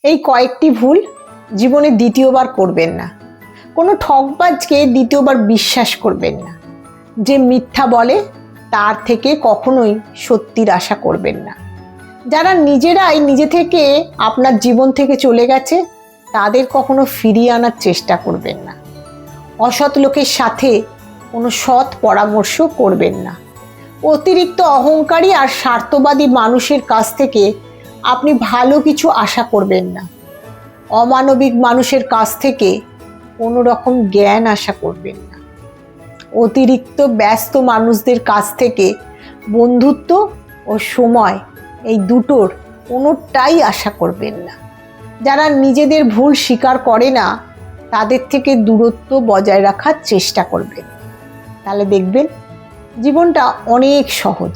এই কয়েকটি ভুল জীবনে দ্বিতীয়বার করবেন না। কোনো ঠকবাজকে দ্বিতীয়বার বিশ্বাস করবেন না। যে মিথ্যা বলে তার থেকে কখনোই সত্যির আশা করবেন না। যারা নিজেরাই নিজে থেকে আপনার জীবন থেকে চলে গেছে তাদের কখনো ফিরিয়ে আনার চেষ্টা করবেন না। অসৎ লোকের সাথে কোনো সৎ পরামর্শ করবেন না। অতিরিক্ত অহংকারী আর স্বার্থবাদী মানুষের কাছ থেকে আপনি ভালো কিছু আশা করবেন না। অমানবিক মানুষের কাছ থেকে কোনো রকম জ্ঞান আশা করবেন না। অতিরিক্ত ব্যস্ত মানুষদের কাছ থেকে বন্ধুত্ব ও সময় এই দুটোর কোনোটাই আশা করবেন না। যারা নিজেদের ভুল স্বীকার করে না তাদের থেকে দূরত্ব বজায় রাখার চেষ্টা করবেন। তাহলে দেখবেন জীবনটা অনেক সহজ।